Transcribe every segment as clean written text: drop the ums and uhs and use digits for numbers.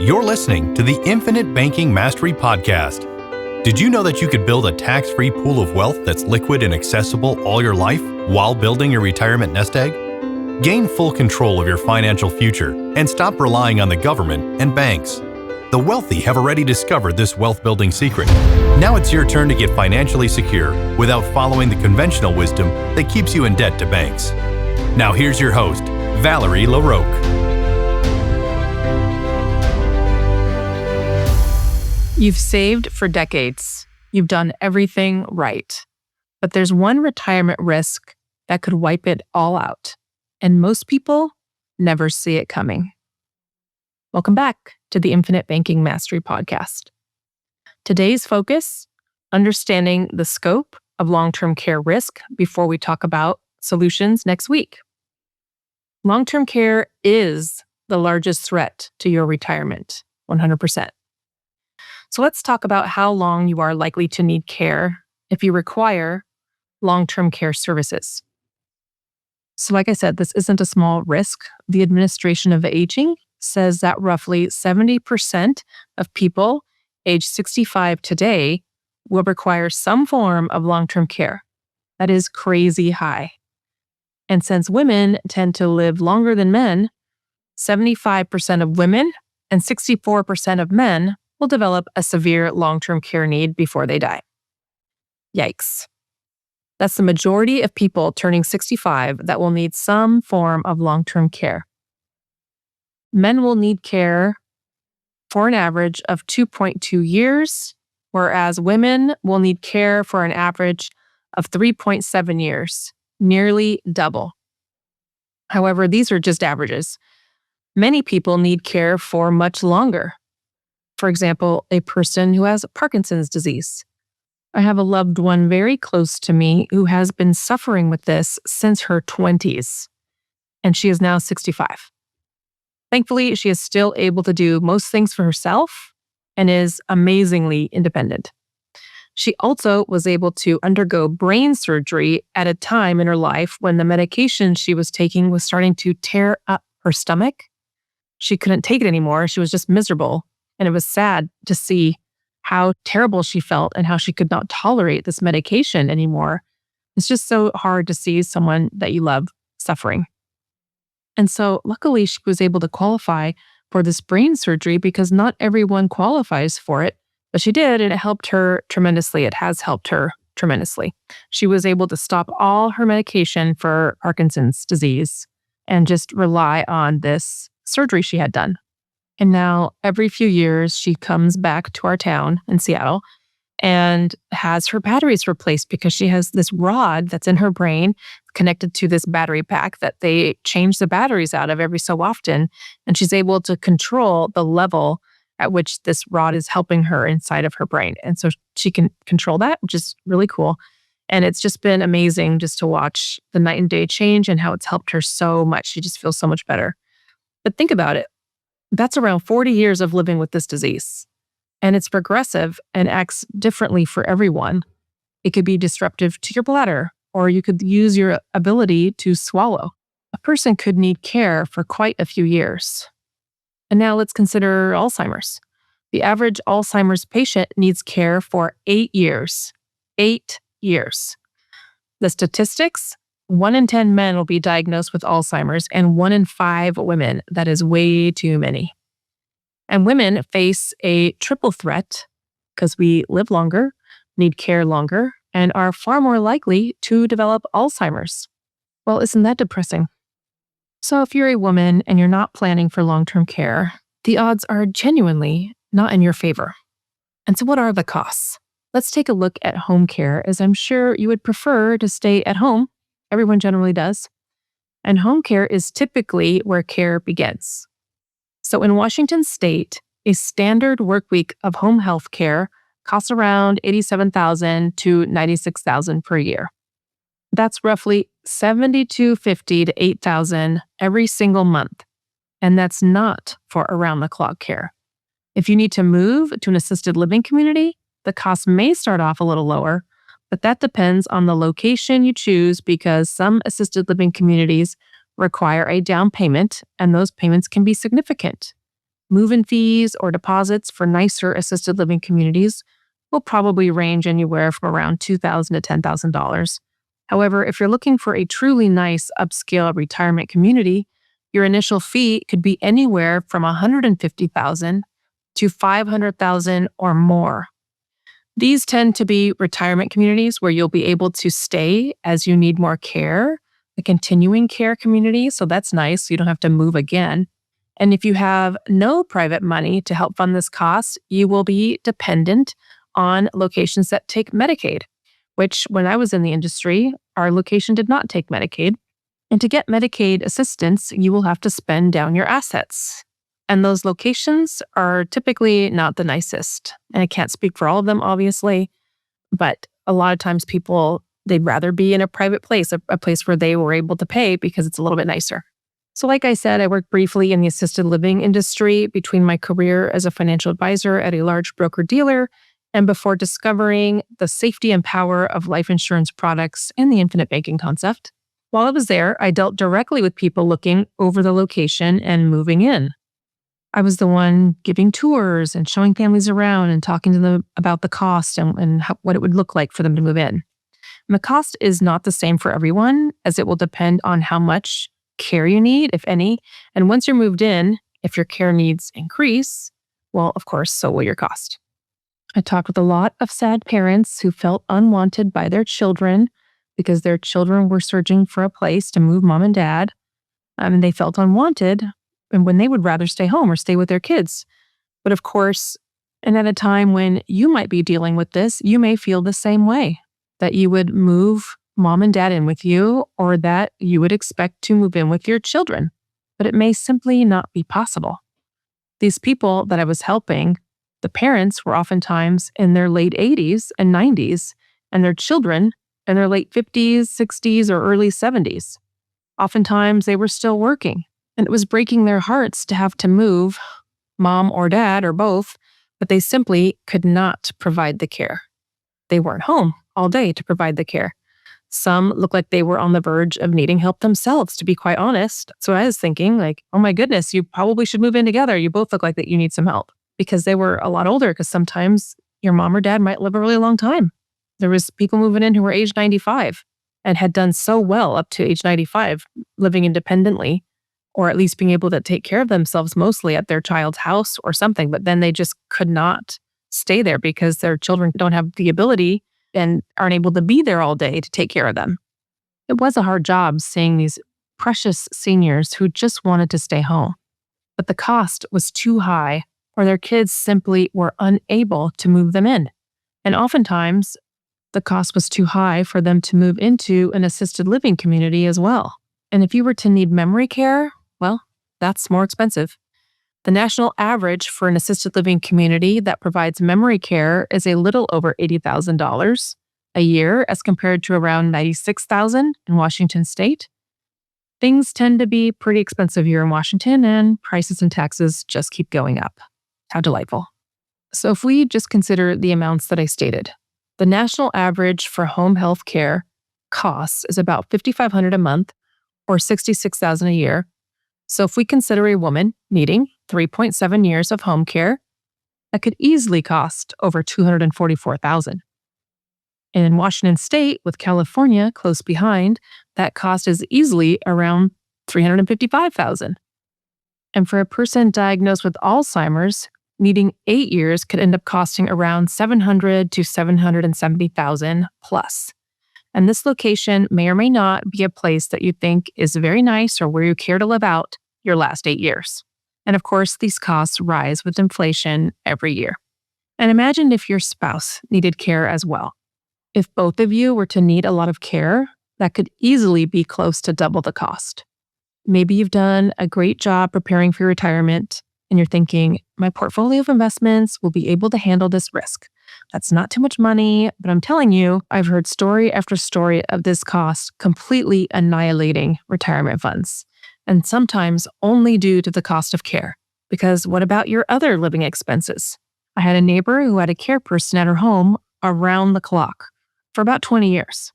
You're listening to the Infinite Banking Mastery Podcast. Did you know that you could build a tax-free pool of wealth that's liquid and accessible all your life while building your retirement nest egg? Gain full control of your financial future and stop relying on the government and banks. The wealthy have already discovered this wealth-building secret. Now it's your turn to get financially secure without following the conventional wisdom that keeps you in debt to banks. Now here's your host, Valerie LaRocque. You've saved for decades. You've done everything right. But there's one retirement risk that could wipe it all out. And most people never see it coming. Welcome back to the Infinite Banking Mastery Podcast. Today's focus, understanding the scope of long-term care risk before we talk about solutions next week. Long-term care is the largest threat to your retirement, 100%. So let's talk about how long you are likely to need care if you require long-term care services. So like I said, this isn't a small risk. The Administration of Aging says that roughly 70% of people age 65 today will require some form of long-term care. That is crazy high. And since women tend to live longer than men, 75% of women and 64% of men will develop a severe long-term care need before they die. Yikes. That's the majority of people turning 65 that will need some form of long-term care. Men will need care for an average of 2.2 years, whereas women will need care for an average of 3.7 years, nearly double. However, these are just averages. Many people need care for much longer. For example, a person who has Parkinson's disease. I have a loved one very close to me who has been suffering with this since her 20s, and she is now 65. Thankfully, she is still able to do most things for herself and is amazingly independent. She also was able to undergo brain surgery at a time in her life when the medication she was taking was starting to tear up her stomach. She couldn't take it anymore. She was just miserable. And it was sad to see how terrible she felt and how she could not tolerate this medication anymore. It's just so hard to see someone that you love suffering. And so luckily she was able to qualify for this brain surgery because not everyone qualifies for it, but she did, and it helped her tremendously. It has helped her tremendously. She was able to stop all her medication for Parkinson's disease and just rely on this surgery she had done. And now every few years, she comes back to our town in Seattle and has her batteries replaced because she has this rod that's in her brain connected to this battery pack that they change the batteries out of every so often. And she's able to control the level at which this rod is helping her inside of her brain. And so she can control that, which is really cool. And it's just been amazing just to watch the night and day change and how it's helped her so much. She just feels so much better. But think about it. That's around 40 years of living with this disease. And it's progressive and acts differently for everyone. It could be disruptive to your bladder, or you could use your ability to swallow. A person could need care for quite a few years. And now let's consider Alzheimer's. The average Alzheimer's patient needs care for 8 years. 8 years. The statistics: 1 in 10 men will be diagnosed with Alzheimer's and 1 in 5 women. That is way too many. And women face a triple threat because we live longer, need care longer, and are far more likely to develop Alzheimer's. Well, isn't that depressing? So if you're a woman and you're not planning for long-term care, the odds are genuinely not in your favor. And so what are the costs? Let's take a look at home care, as I'm sure you would prefer to stay at home. Everyone generally does. And home care is typically where care begins. So in Washington state, a standard work week of home health care costs around $87,000 to $96,000 per year. That's roughly $7,250 to $8,000 every single month. And that's not for around-the-clock care. If you need to move to an assisted living community, the cost may start off a little lower, but that depends on the location you choose because some assisted living communities require a down payment, and those payments can be significant. Move-in fees or deposits for nicer assisted living communities will probably range anywhere from around $2,000 to $10,000. However, if you're looking for a truly nice upscale retirement community, your initial fee could be anywhere from $150,000 to $500,000 or more. These tend to be retirement communities where you'll be able to stay as you need more care, a continuing care community, so that's nice. You don't have to move again. And if you have no private money to help fund this cost, you will be dependent on locations that take Medicaid, which when I was in the industry, our location did not take Medicaid. And to get Medicaid assistance, you will have to spend down your assets. And those locations are typically not the nicest. And I can't speak for all of them, obviously, but a lot of times people, they'd rather be in a private place, a place where they were able to pay because it's a little bit nicer. So like I said, I worked briefly in the assisted living industry between my career as a financial advisor at a large broker-dealer and before discovering the safety and power of life insurance products and the infinite banking concept. While I was there, I dealt directly with people looking over the location and moving in. I was the one giving tours and showing families around and talking to them about the cost and what it would look like for them to move in. And the cost is not the same for everyone, as it will depend on how much care you need, if any. And once you're moved in, if your care needs increase, well, of course, so will your cost. I talked with a lot of sad parents who felt unwanted by their children because their children were searching for a place to move mom and dad. And they felt unwanted and when they would rather stay home or stay with their kids. But of course, and at a time when you might be dealing with this, you may feel the same way, that you would move mom and dad in with you or that you would expect to move in with your children. But it may simply not be possible. These people that I was helping, the parents were oftentimes in their late 80s and 90s, and their children in their late 50s, 60s, or early 70s. Oftentimes, they were still working, and it was breaking their hearts to have to move, mom or dad or both, but they simply could not provide the care. They weren't home all day to provide the care. Some looked like they were on the verge of needing help themselves, to be quite honest. So I was thinking, like, oh my goodness, you probably should move in together. You both look like that you need some help. Because they were a lot older, because sometimes your mom or dad might live a really long time. There was people moving in who were age 95 and had done so well up to age 95, living independently, or at least being able to take care of themselves mostly at their child's house or something. But then they just could not stay there because their children don't have the ability and aren't able to be there all day to take care of them. It was a hard job seeing these precious seniors who just wanted to stay home. But the cost was too high, or their kids simply were unable to move them in. And oftentimes, the cost was too high for them to move into an assisted living community as well. And if you were to need memory care, well, that's more expensive. The national average for an assisted living community that provides memory care is a little over $80,000 a year as compared to around $96,000 in Washington state. Things tend to be pretty expensive here in Washington, and prices and taxes just keep going up. How delightful. So if we just consider the amounts that I stated, the national average for home health care costs is about $5,500 a month or $66,000 a year. So if we consider a woman needing 3.7 years of home care, that could easily cost over $244,000. And in Washington state, with California close behind, that cost is easily around $355,000. And for a person diagnosed with Alzheimer's, needing 8 years could end up costing around $700,000 to $770,000 plus. And this location may or may not be a place that you think is very nice or where you care to live out your last 8 years. And of course, these costs rise with inflation every year. And imagine if your spouse needed care as well. If both of you were to need a lot of care, that could easily be close to double the cost. Maybe you've done a great job preparing for your retirement, and you're thinking, my portfolio of investments will be able to handle this risk. That's not too much money, but I'm telling you, I've heard story after story of this cost completely annihilating retirement funds, and sometimes only due to the cost of care. Because what about your other living expenses? I had a neighbor who had a care person at her home around the clock for about 20 years.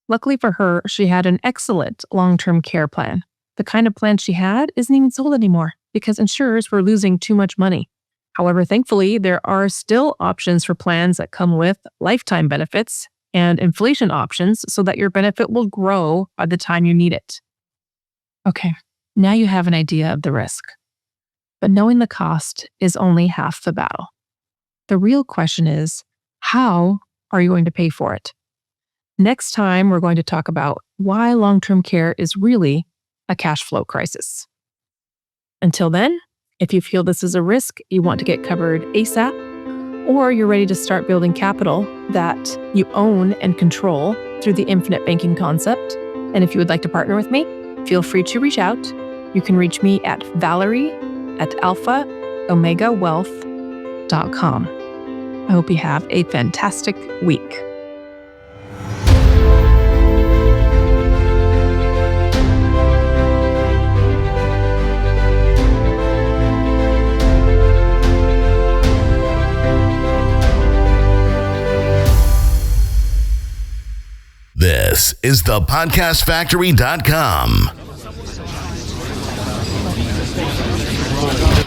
Luckily for her, she had an excellent long-term care plan. The kind of plan she had isn't even sold anymore because insurers were losing too much money. However, thankfully, there are still options for plans that come with lifetime benefits and inflation options so that your benefit will grow by the time you need it. Okay, now you have an idea of the risk. But knowing the cost is only half the battle. The real question is, how are you going to pay for it? Next time, we're going to talk about why long-term care is really a cash flow crisis. Until then, if you feel this is a risk you want to get covered ASAP, or you're ready to start building capital that you own and control through the infinite banking concept, and if you would like to partner with me, feel free to reach out. You can reach me at valerie@alphaomegawealth.com. I hope you have a fantastic week. This is the podcastfactory.com.